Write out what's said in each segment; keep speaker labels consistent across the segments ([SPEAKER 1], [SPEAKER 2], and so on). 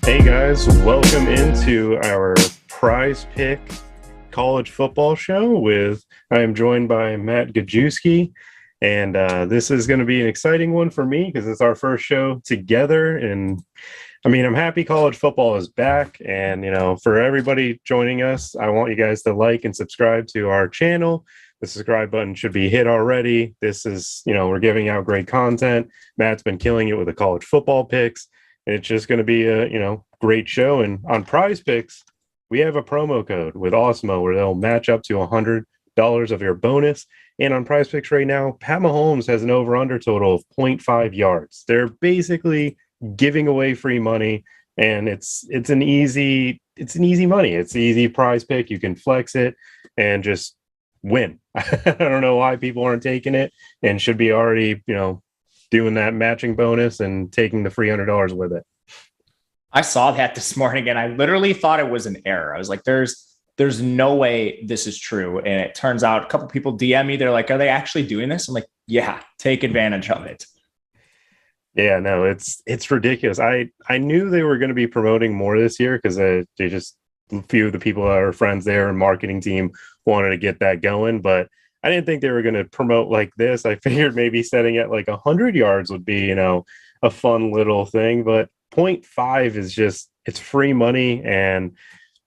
[SPEAKER 1] Hey guys, welcome into our Prize Pick college football show I am joined by Matt Gajewski, and this is going to be an exciting one for me because it's our first show together. And I'm happy college football is back, and for everybody joining us, I want you guys to like and subscribe to our channel. The subscribe button should be hit already. This is, we're giving out great content. Matt's been killing it with the college football picks. It's just going to be a great show. And on PrizePicks, we have a promo code with Awesemo where they'll match up to $100 of your bonus. And on PrizePicks right now, Pat Mahomes has an over/under total of 0.5 yards. They're basically giving away free money, and it's an easy money. It's an easy prize pick. You can flex it and just win. I don't know why people aren't taking it and should be already doing that matching bonus and taking the free $100 with it.
[SPEAKER 2] I saw that this morning and I literally thought it was an error. I was like, there's no way this is true. And it turns out a couple people DM me. They're like, are they actually doing this? I'm like, yeah, take advantage of it.
[SPEAKER 1] Yeah, no, it's ridiculous. I knew they were going to be promoting more this year because a few of the people that are friends there and marketing team wanted to get that going, but I didn't think they were going to promote like this. I figured maybe setting at like 100 yards would be, a fun little thing, but 0.5 is it's free money. And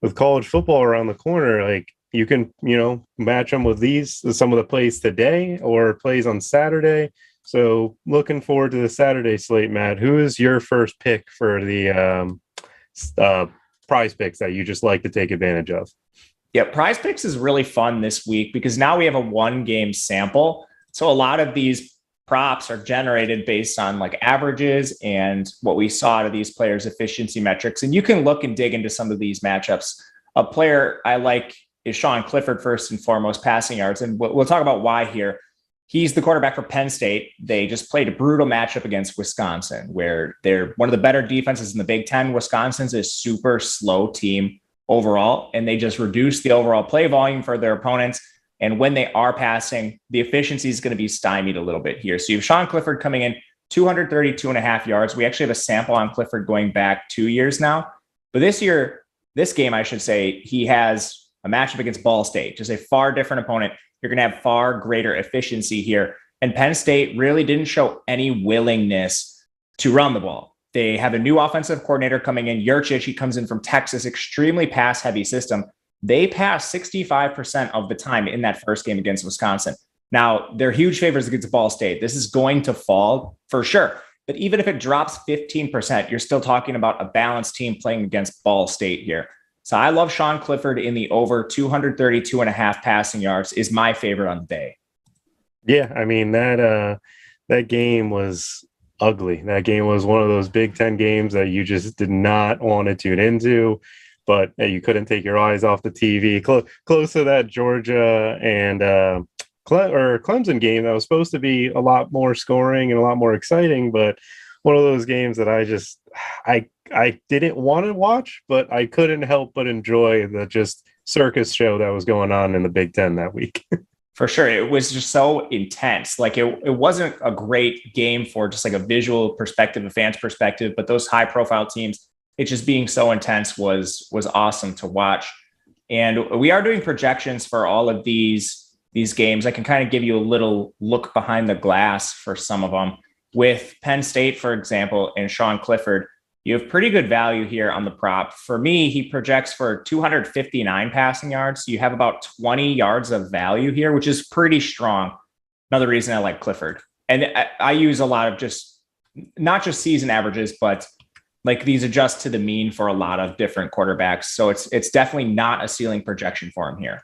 [SPEAKER 1] with college football around the corner, like you can, match them with some of the plays today or plays on Saturday. So looking forward to the Saturday slate, Matt. Who is your first pick for the prize picks that you just like to take advantage of?
[SPEAKER 2] Yeah, PrizePicks is really fun this week because now we have a 1-game sample. So a lot of these props are generated based on like averages and what we saw out of these players' efficiency metrics. And you can look and dig into some of these matchups. A player I like is Sean Clifford, first and foremost, passing yards. And we'll talk about why here. He's the quarterback for Penn State. They just played a brutal matchup against Wisconsin, where they're one of the better defenses in the Big Ten. Wisconsin's a super slow team overall, and they just reduce the overall play volume for their opponents. And when they are passing, the efficiency is going to be stymied a little bit here. So you have Sean Clifford coming in 232.5 yards. We actually have a sample on Clifford going back 2 years now. But this game, I should say, he has a matchup against Ball State, just a far different opponent. You're going to have far greater efficiency here. And Penn State really didn't show any willingness to run the ball. They have a new offensive coordinator coming in, Yurchich. He comes in from Texas, extremely pass-heavy system. They passed 65% of the time in that first game against Wisconsin. Now, they're huge favorites against Ball State. This is going to fall for sure. But even if it drops 15%, you're still talking about a balanced team playing against Ball State here. So I love Sean Clifford in the over 232.5 passing yards is my favorite on the day.
[SPEAKER 1] Yeah, that game was ugly. That game was one of those Big Ten games that you just did not want to tune into, but you couldn't take your eyes off the TV. Close to that Georgia and Clemson game that was supposed to be a lot more scoring and a lot more exciting, but one of those games that I didn't want to watch, but I couldn't help but enjoy the just circus show that was going on in the Big Ten that week.
[SPEAKER 2] For sure. It was just so intense. Like it wasn't a great game for just like a visual perspective, a fan's perspective, but those high profile teams, it just being so intense was awesome to watch. And we are doing projections for all of these games. I can kind of give you a little look behind the glass for some of them. With Penn State, for example, and Sean Clifford, you have pretty good value here on the prop. For me, he projects for 259 passing yards. You have about 20 yards of value here, which is pretty strong. Another reason I like Clifford. And I use a lot of just, not just season averages, but like these adjust to the mean for a lot of different quarterbacks. So it's definitely not a ceiling projection for him here.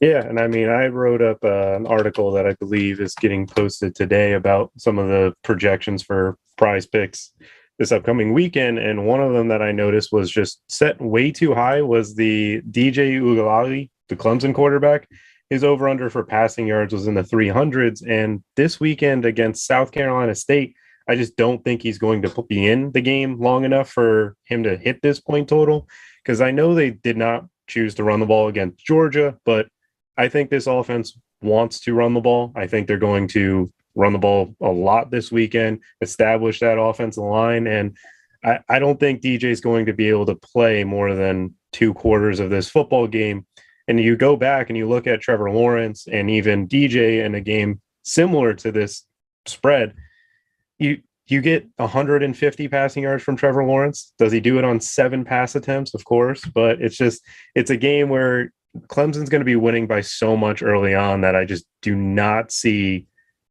[SPEAKER 1] Yeah, and I wrote up an article that I believe is getting posted today about some of the projections for prize picks this upcoming weekend, and one of them that I noticed was just set way too high was the DJ Uiagalelei, the Clemson quarterback. His over-under for passing yards was in the 300s, and this weekend against South Carolina State, I just don't think he's going to be in the game long enough for him to hit this point total, because I know they did not choose to run the ball against Georgia, but I think this offense wants to run the ball. I think they're going to run the ball a lot this weekend, establish that offensive line. And I don't think DJ is going to be able to play more than 2 quarters of this football game. And you go back and you look at Trevor Lawrence and even DJ in a game similar to this spread, you get 150 passing yards from Trevor Lawrence. Does he do it on 7 pass attempts? Of course, but it's a game where Clemson's going to be winning by so much early on that I just do not see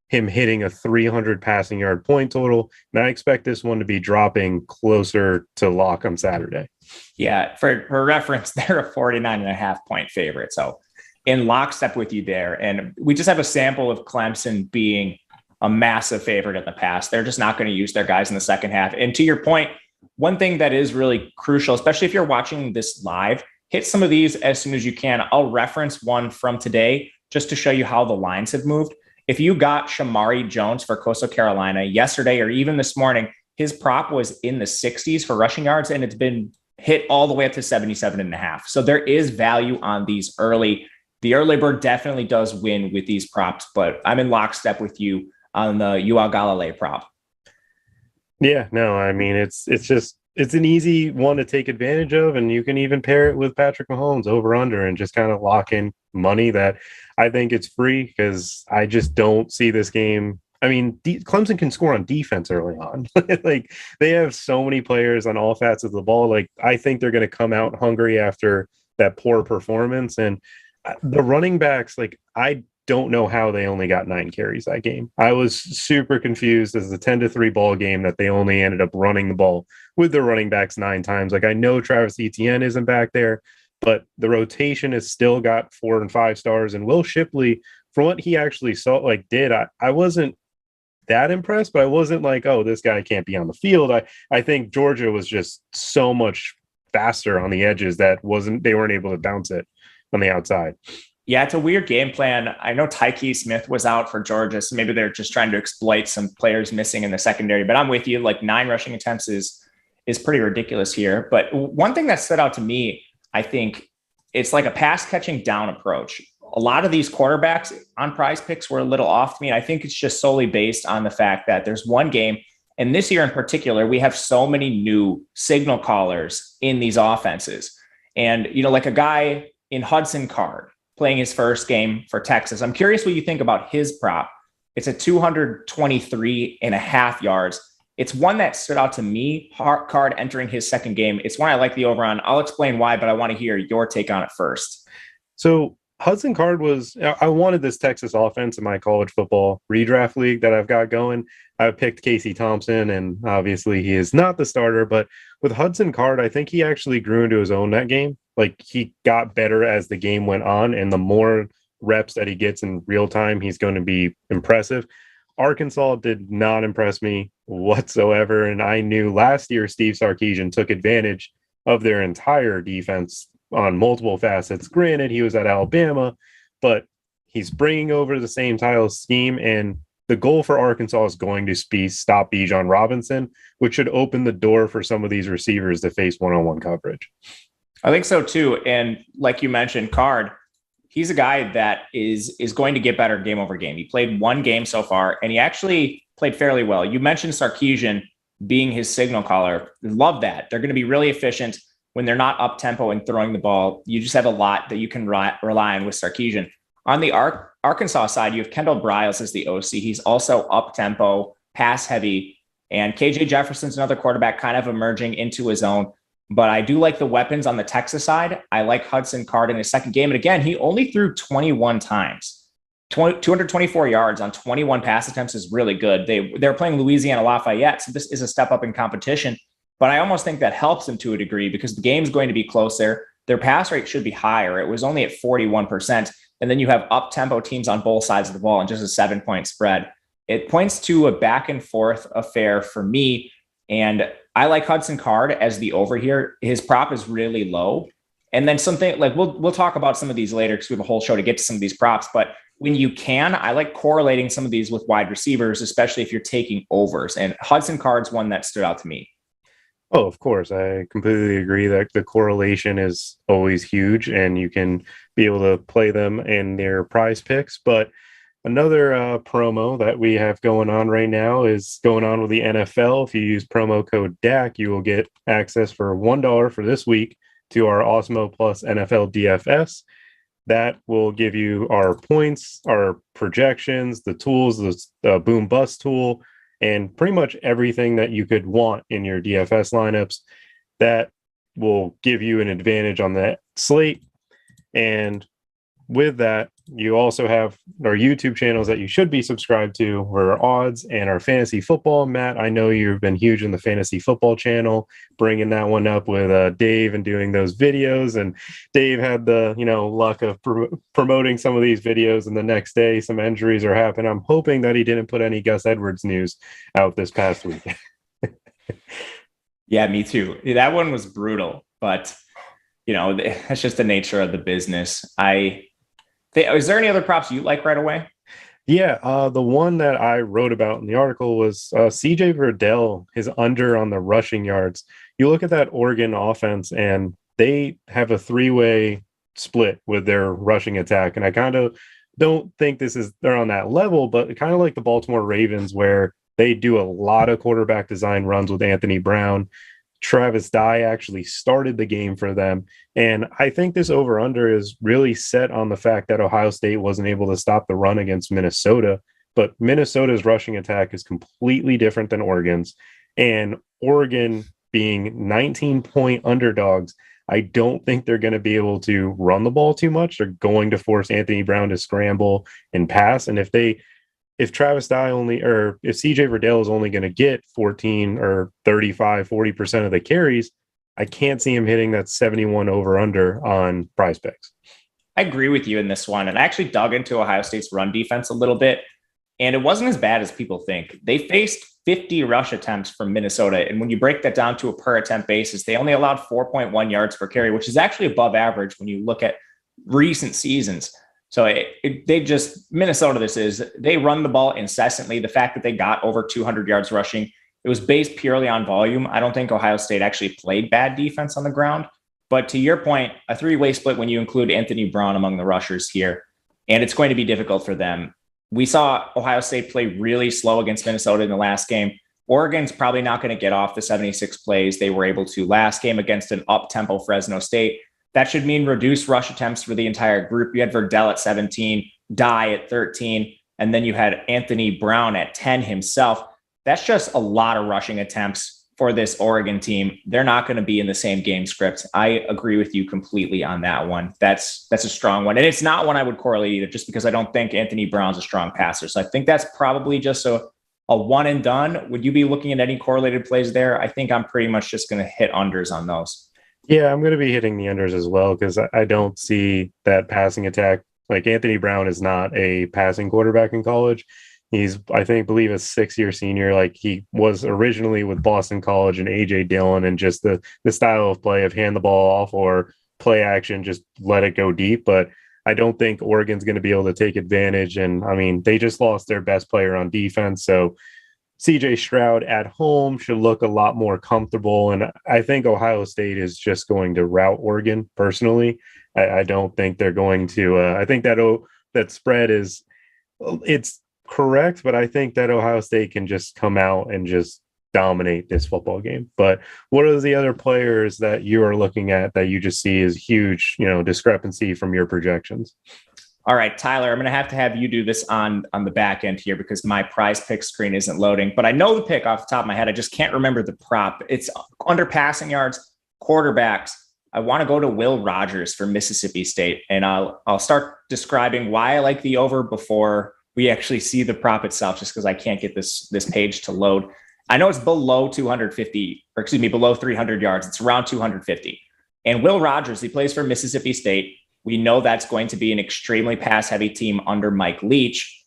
[SPEAKER 1] him hitting a 300 passing yard point total. And I expect this one to be dropping closer to lock on Saturday.
[SPEAKER 2] Yeah, for reference, they're a 49.5-point favorite. So in lockstep with you there. And we just have a sample of Clemson being a massive favorite in the past. They're just not going to use their guys in the second half. And to your point, one thing that is really crucial, especially if you're watching this live, hit some of these as soon as you can. I'll reference one from today just to show you how the lines have moved. If you got Shamari Jones for Coastal Carolina yesterday or even this morning, his prop was in the 60s for rushing yards, and it's been hit all the way up to 77.5. So there is value on these early. The early bird definitely does win with these props, but I'm in lockstep with you on the UL Galilei prop.
[SPEAKER 1] Yeah, no, I mean, it's an easy one to take advantage of, and you can even pair it with Patrick Mahomes over under and just kind of lock in money that I think it's free because I just don't see this game. I mean, Clemson can score on defense early on. Like, they have so many players on all facets of the ball. Like, I think they're going to come out hungry after that poor performance. And the running backs, like, I don't know how they only got 9 carries that game. I was super confused as the 10-3 ball game that they only ended up running the ball with the running backs 9 times. Like, I know Travis Etienne isn't back there, but the rotation has still got 4 and 5 stars. And Will Shipley, for what he actually I wasn't that impressed, but I wasn't like, oh, this guy can't be on the field. I think Georgia was just so much faster on the edges that they weren't able to bounce it on the outside.
[SPEAKER 2] Yeah, it's a weird game plan. I know Tyke Smith was out for Georgia, so maybe they're just trying to exploit some players missing in the secondary. But I'm with you. Like, 9 rushing attempts is pretty ridiculous here. But one thing that stood out to me, I think it's like a pass catching down approach. A lot of these quarterbacks on PrizePicks were a little off to me. I think it's just solely based on the fact that there's one game, and this year in particular, we have so many new signal callers in these offenses. And, like a guy in Hudson Card playing his first game for Texas. I'm curious what you think about his prop. It's a 223.5 yards. It's one that stood out to me, Card entering his second game. It's one I like the over on. I'll explain why, but I want to hear your take on it first.
[SPEAKER 1] So Hudson Card I wanted this Texas offense in my college football redraft league that I've got going. I picked Casey Thompson, and obviously he is not the starter, but with Hudson Card, I think he actually grew into his own that game. Like, he got better as the game went on, and the more reps that he gets in real time, he's going to be impressive. Arkansas did not impress me whatsoever, and I knew last year Steve Sarkisian took advantage of their entire defense on multiple facets. Granted, he was at Alabama, but he's bringing over the same style scheme, and the goal for Arkansas is going to be stop Bijan Robinson, which should open the door for some of these receivers to face one-on-one coverage.
[SPEAKER 2] I think so too. And like you mentioned, Card, he's a guy that is going to get better game over game. He played 1 game so far, and he actually played fairly well. You mentioned Sarkisian being his signal caller. Love that. They're going to be really efficient when they're not up tempo and throwing the ball. You just have a lot that you can rely on with Sarkisian. On the Arkansas side, you have Kendall Briles as the OC. He's also up tempo, pass heavy, and KJ Jefferson's another quarterback kind of emerging into his own. But I do like the weapons on the Texas side. I like Hudson Card in his second game. And again, he only threw 21 times. 224 yards on 21 pass attempts is really good. They're playing Louisiana Lafayette, so this is a step up in competition. But I almost think that helps them to a degree because the game's going to be closer. Their pass rate should be higher. It was only at 41%. And then you have up-tempo teams on both sides of the ball and just a 7-point spread. It points to a back-and-forth affair for me. And I like Hudson Card as the over here. His prop is really low. And then something like we'll talk about some of these later because we have a whole show to get to some of these props. But when you can, I like correlating some of these with wide receivers, especially if you're taking overs. And Hudson Card's one that stood out to me.
[SPEAKER 1] Oh, of course. I completely agree that the correlation is always huge and you can be able to play them in their prize picks. But Another promo that we have going on right now is going on with the NFL. If you use promo code DAC, you will get access for $1 for this week to our Awesemo Plus NFL DFS. That will give you our points, our projections, the tools, the boom bust tool, and pretty much everything that you could want in your DFS lineups. That will give you an advantage on that slate. And with that, you also have our YouTube channels that you should be subscribed to, where our odds and our fantasy football. Matt, I know you've been huge in the fantasy football channel, bringing that one up with Dave and doing those videos. And Dave had the luck of promoting some of these videos, and the next day some injuries are happening. I'm hoping that he didn't put any Gus Edwards news out this past week.
[SPEAKER 2] Yeah, me too. That one was brutal, but that's just the nature of the business. Is there any other props you like right away?
[SPEAKER 1] Yeah, the one that I wrote about in the article was CJ Verdell, his under on the rushing yards. You look at that Oregon offense, and they have a three-way split with their rushing attack. And I kind of don't think they're on that level, but kind of like the Baltimore Ravens, where they do a lot of quarterback design runs with Anthony Brown. Travis Dye actually started the game for them. And I think this over-under is really set on the fact that Ohio State wasn't able to stop the run against Minnesota. But Minnesota's rushing attack is completely different than Oregon's. And Oregon being 19-point underdogs, I don't think they're going to be able to run the ball too much. They're going to force Anthony Brown to scramble and pass. And if Travis Dye if CJ Verdell is only going to get 14 or 35, 40% of the carries, I can't see him hitting that 71 over under on PrizePicks.
[SPEAKER 2] I agree with you in this one. And I actually dug into Ohio State's run defense a little bit, and it wasn't as bad as people think. They faced 50 rush attempts from Minnesota. And when you break that down to a per attempt basis, they only allowed 4.1 yards per carry, which is actually above average when you look at recent seasons. So Minnesota, they run the ball incessantly. The fact that they got over 200 yards rushing, it was based purely on volume. I don't think Ohio State actually played bad defense on the ground. But to your point, a three-way split when you include Anthony Brown among the rushers here, and it's going to be difficult for them. We saw Ohio State play really slow against Minnesota in the last game. Oregon's probably not going to get off the 76 plays they were able to last game against an up-tempo Fresno State. That should mean reduced rush attempts for the entire group. You had Verdell at 17, Dye at 13, and then you had Anthony Brown at 10 himself. That's just a lot of rushing attempts for this Oregon team. They're not going to be in the same game script. I agree with you completely on that one. That's a strong one. And it's not one I would correlate either, just because I don't think Anthony Brown's a strong passer. So I think that's probably just a one and done. Would you be looking at any correlated plays there? I think I'm pretty much just going to hit unders on those.
[SPEAKER 1] Yeah, I'm going to be hitting the unders as well, because I don't see that passing attack. Like, Anthony Brown is not a passing quarterback in college. He's, believe a 6-year senior. Like, he was originally with Boston College and A.J. Dillon, and just the style of play of hand the ball off or play action, just let it go deep. But I don't think Oregon's going to be able to take advantage. And, they just lost their best player on defense. So CJ Stroud at home should look a lot more comfortable. And I think Ohio State is just going to rout Oregon personally. I don't think they're going to, I think that spread it's correct, but I think that Ohio State can just come out and just dominate this football game. But what are the other players that you are looking at that you just see as huge, discrepancy from your projections?
[SPEAKER 2] All right, Tyler, I'm going to have you do this on the back end here, because my PrizePicks screen isn't loading, but I know the pick off the top of my head. I just can't remember the prop. It's under passing yards, quarterbacks. I want to go to Will Rogers for Mississippi State, and I'll start describing why I like the over before we actually see the prop itself, just because I can't get this page to load. I know it's below 300 yards. It's around 250. And Will Rogers, he plays for Mississippi State. We know that's going to be an extremely pass-heavy team under Mike Leach.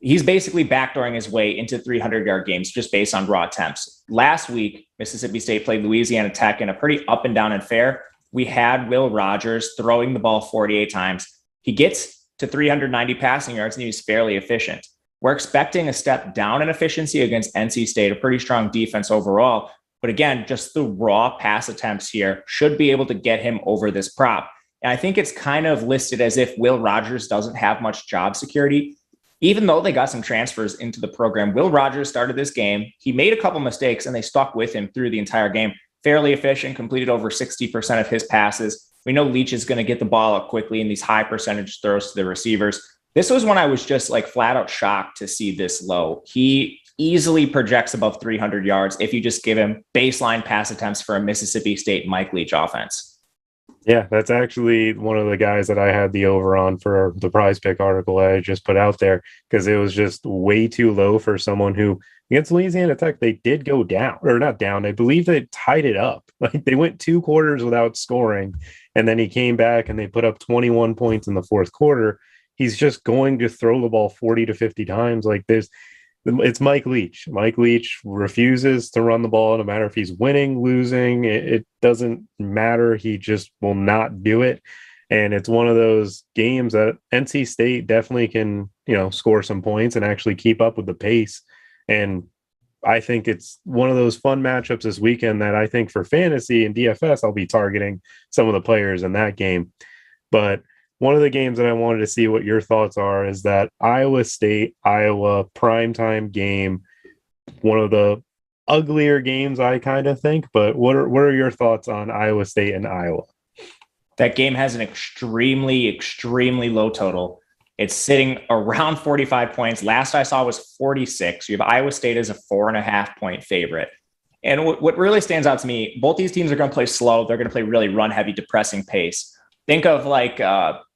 [SPEAKER 2] He's basically backdooring his way into 300-yard games just based on raw attempts. Last week, Mississippi State played Louisiana Tech in a pretty up and down affair. We had Will Rogers throwing the ball 48 times. He gets to 390 passing yards, and he was fairly efficient. We're expecting a step down in efficiency against NC State, a pretty strong defense overall. But again, just the raw pass attempts here should be able to get him over this prop. And I think it's kind of listed as if Will Rogers doesn't have much job security. even though they got some transfers into the program, Will Rogers started this game. He made a couple mistakes and they stuck with him through the entire game. Fairly efficient, completed over 60% of his passes. We know Leach is going to get the ball up quickly in these high percentage throws to the receivers. This was when I was just like flat out shocked to see this low. He easily projects above 300 yards if you just give him baseline pass attempts for a Mississippi State Mike Leach offense.
[SPEAKER 1] Yeah, that's actually one of the guys that I had the over on for the prize pick article I just put out there, because it was just way too low for someone who, against Louisiana Tech, they did go down, or not down. I believe they tied it up. Like they went 2 quarters without scoring, and then he came back and they put up 21 points in the fourth quarter. He's just going to throw the ball 40 to 50 times. Like it's Mike Leach. Mike Leach refuses to run the ball no matter if he's winning, losing. It doesn't matter. He just will not do it. And it's one of those games that NC State definitely can, score some points and actually keep up with the pace. And I think it's one of those fun matchups this weekend that I think for fantasy and DFS, I'll be targeting some of the players in that game. But one of the games that I wanted to see what your thoughts are is that Iowa State, Iowa primetime game, one of the uglier games, I kind of think. But what are your thoughts on Iowa State and Iowa?
[SPEAKER 2] That game has an extremely, extremely low total. It's sitting around 45 points. Last I saw was 46. You have Iowa State as a 4.5 point favorite. And what really stands out to me, both these teams are going to play slow. They're going to play really run heavy, depressing pace. Think of like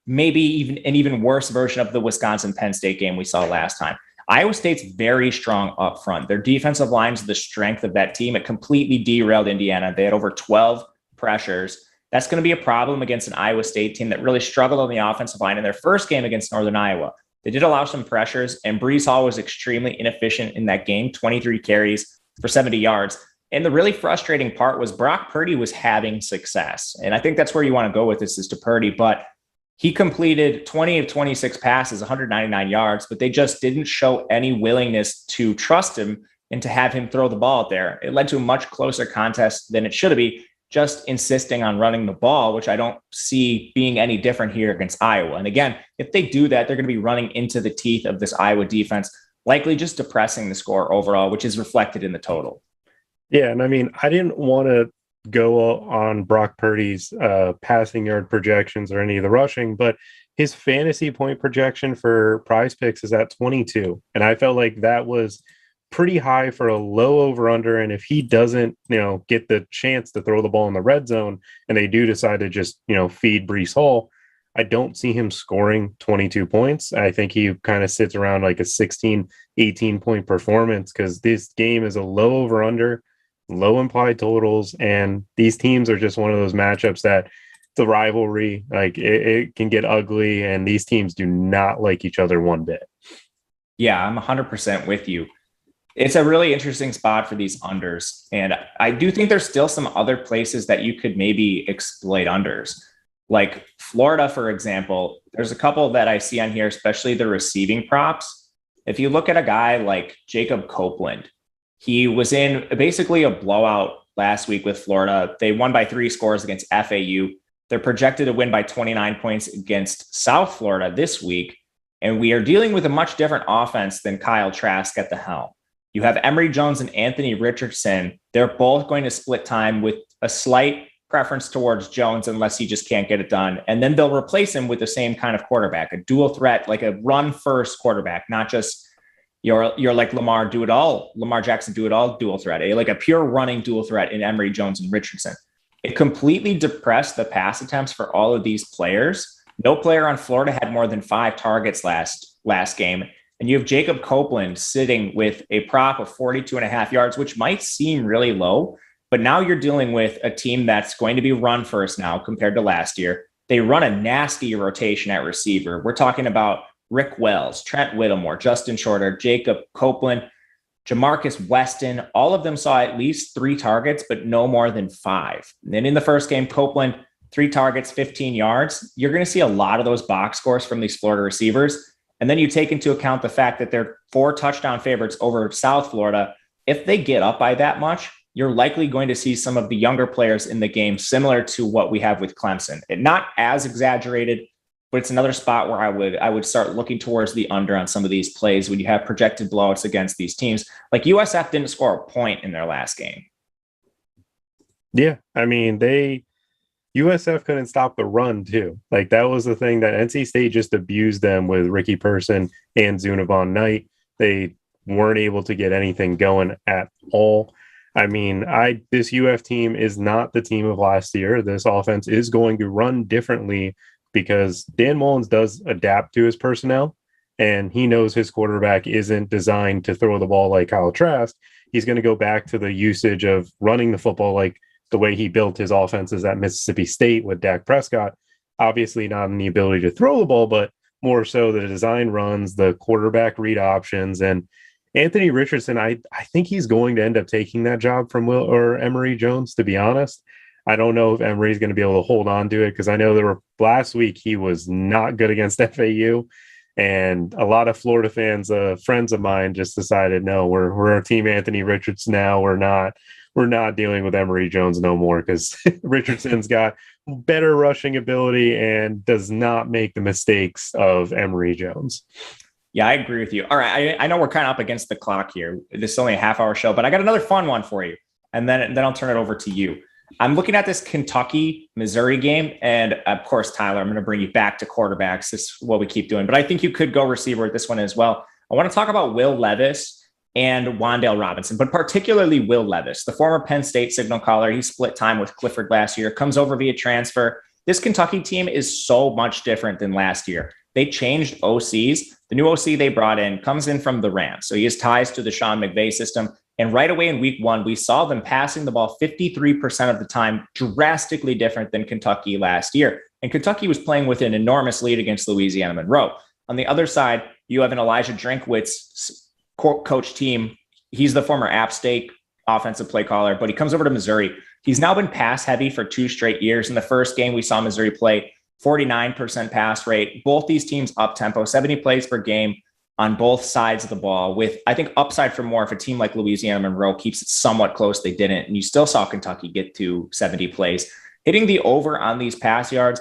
[SPEAKER 2] maybe even an even worse version of the Wisconsin-Penn State game we saw last time. Iowa State's very strong up front. Their defensive line is the strength of that team. It completely derailed Indiana. They had over 12 pressures. That's going to be a problem against an Iowa State team that really struggled on the offensive line in their first game against Northern Iowa. They did allow some pressures, and Breece Hall was extremely inefficient in that game, 23 carries for 70 yards. And the really frustrating part was Brock Purdy was having success. And I think that's where you want to go with this, is to Purdy. But he completed 20 of 26 passes, 199 yards, but they just didn't show any willingness to trust him and to have him throw the ball out there. It led to a much closer contest than it should be, just insisting on running the ball, which I don't see being any different here against Iowa. And again, if they do that, they're going to be running into the teeth of this Iowa defense, likely just depressing the score overall, which is reflected in the total.
[SPEAKER 1] Yeah, and I mean, I didn't want to go on Brock Purdy's passing yard projections or any of the rushing, but his fantasy point projection for PrizePicks is at 22. And I felt like that was pretty high for a low over under. And if he doesn't, get the chance to throw the ball in the red zone and they do decide to just, feed Breece Hall, I don't see him scoring 22 points. I think he kind of sits around like a 16, 18 point performance, because this game is a low over under, low implied totals, and these teams are just one of those matchups that the rivalry, like it can get ugly, and these teams do not like each other one bit.
[SPEAKER 2] Yeah, I'm 100% with you. It's a really interesting spot for these unders, and I do think there's still some other places that you could maybe exploit unders. Like Florida, for example, there's a couple that I see on here, especially the receiving props. If you look at a guy like Jacob Copeland, he was in basically a blowout last week with Florida. They won by 3 scores against FAU. They're projected to win by 29 points against South Florida this week. And we are dealing with a much different offense than Kyle Trask at the helm. You have Emory Jones and Anthony Richardson. They're both going to split time with a slight preference towards Jones unless he just can't get it done. And then they'll replace him with the same kind of quarterback, a dual threat, like a run first quarterback, not just you're like Lamar Jackson do it all dual threat, like a pure running dual threat in Emory Jones and Richardson. It completely depressed the pass attempts for all of these players. No player on Florida had more than 5 targets last game. And you have Jacob Copeland sitting with a prop of 42.5 yards, which might seem really low, but now you're dealing with a team that's going to be run first now compared to last year. They run a nasty rotation at receiver. We're talking about Rick Wells, Trent Whittemore, Justin Shorter, Jacob Copeland, Jamarcus Weston. All of them saw at least 3 targets, but no more than 5. And then in the first game, Copeland, 3 targets, 15 yards. You're going to see a lot of those box scores from these Florida receivers. And then you take into account the fact that they're 4 touchdown favorites over South Florida. If they get up by that much, you're likely going to see some of the younger players in the game, similar to what we have with Clemson. And not as exaggerated, but it's another spot where I would start looking towards the under on some of these plays when you have projected blowouts against these teams. Like USF didn't score a point in their last game.
[SPEAKER 1] Yeah, I mean, USF couldn't stop the run too. Like that was the thing that NC State just abused them with Ricky Person and Zunavon Knight. They weren't able to get anything going at all. I mean, this UF team is not the team of last year. This offense is going to run differently because Dan Mullins does adapt to his personnel, and he knows his quarterback isn't designed to throw the ball like Kyle Trask. He's going to go back to the usage of running the football like the way he built his offenses at Mississippi State with Dak Prescott. Obviously not in the ability to throw the ball, but more so the design runs, the quarterback read options. And Anthony Richardson, I think he's going to end up taking that job from Emory Jones, to be honest. I don't know if Emory's going to be able to hold on to it because I know last week he was not good against FAU. And a lot of Florida fans, friends of mine, just decided, no, we're a team Anthony Richardson now. We're not dealing with Emory Jones no more because Richardson's got better rushing ability and does not make the mistakes of Emory Jones.
[SPEAKER 2] Yeah, I agree with you. All right. I know we're kind of up against the clock here. This is only a half-hour show, but I got another fun one for you. And then I'll turn it over to you. I'm looking at this Kentucky-Missouri game. And of course, Tyler, I'm going to bring you back to quarterbacks. This is what we keep doing. But I think you could go receiver at this one as well. I want to talk about Will Levis and Wan'Dale Robinson, but particularly Will Levis, the former Penn State signal caller. He split time with Clifford last year, comes over via transfer. This Kentucky team is so much different than last year. They changed OCs. The new OC they brought in comes in from the Rams. So he has ties to the Sean McVay system. And right away in week one, we saw them passing the ball 53% of the time, drastically different than Kentucky last year. And Kentucky was playing with an enormous lead against Louisiana Monroe. On the other side, you have an Elijah Drinkwitz coach team. He's the former App State offensive play caller, but he comes over to Missouri. He's now been pass heavy for 2 straight years. In the first game, we saw Missouri play 49% pass rate. Both these teams up tempo, 70 plays per game on both sides of the ball with, I think, upside for more if a team like Louisiana Monroe keeps it somewhat close. They didn't. And you still saw Kentucky get to 70 plays. Hitting the over on these pass yards.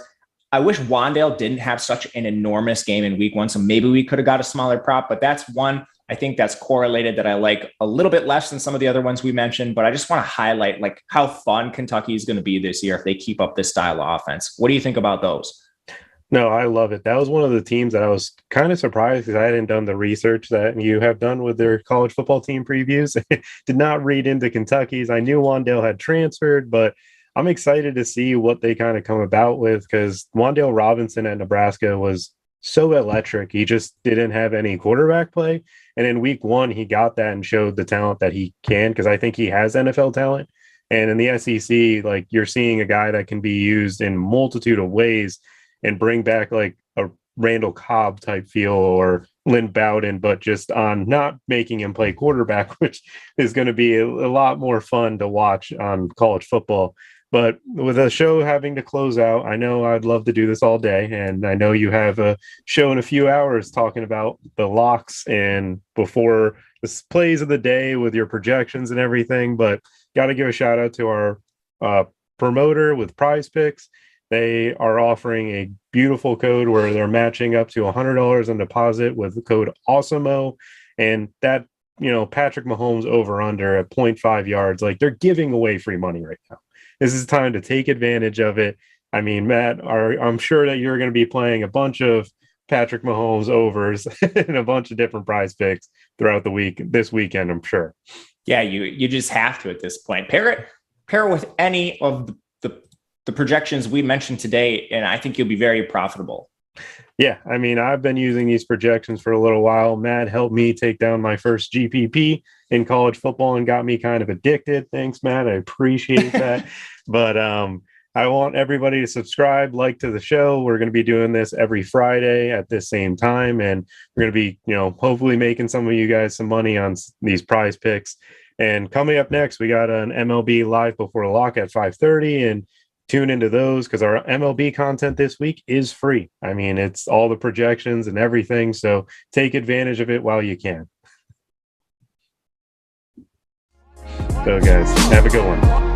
[SPEAKER 2] I wish Wan'Dale didn't have such an enormous game in week one. So maybe we could have got a smaller prop, but that's one I think that's correlated that I like a little bit less than some of the other ones we mentioned, but I just want to highlight like how fun Kentucky is going to be this year if they keep up this style of offense. What do you think about those?
[SPEAKER 1] No, I love it. That was one of the teams that I was kind of surprised because I hadn't done the research that you have done with their college football team previews. Did not read into Kentucky's. I knew Wan'Dale had transferred, but I'm excited to see what they kind of come about with because Wan'Dale Robinson at Nebraska was so electric. He just didn't have any quarterback play. And in week one, he got that and showed the talent that he can because I think he has NFL talent. And in the SEC, like you're seeing a guy that can be used in a multitude of ways and bring back like a Randall Cobb type feel or Lynn Bowden, but just on not making him play quarterback, which is going to be a lot more fun to watch on college football. But with a show having to close out, I know I'd love to do this all day. And I know you have a show in a few hours talking about the locks and before the plays of the day with your projections and everything. But got to give a shout out to our promoter with PrizePicks. They are offering a beautiful code where they're matching up to $100 on deposit with the code Awesemo. And that, Patrick Mahomes over under at 0.5 yards, like they're giving away free money right now. This is time to take advantage of it. I mean, Matt, I'm sure that you're going to be playing a bunch of Patrick Mahomes overs and a bunch of different prize picks throughout the week, this weekend, I'm sure.
[SPEAKER 2] Yeah, you just have to at this point. Pair it with any of the projections we mentioned today, and I think you'll be very profitable.
[SPEAKER 1] Yeah, I mean, I've been using these projections for a little while. Matt helped me take down my first GPP in college football and got me kind of addicted. Thanks, Matt. I appreciate that. But I want everybody to subscribe, like to the show. We're going to be doing this every Friday at this same time. And we're going to be, hopefully making some of you guys some money on these prize picks. And coming up next, we got an MLB live before lock at 5:30 and tune into those because our MLB content this week is free. I mean, it's all the projections and everything. So take advantage of it while you can. So guys, have a good one.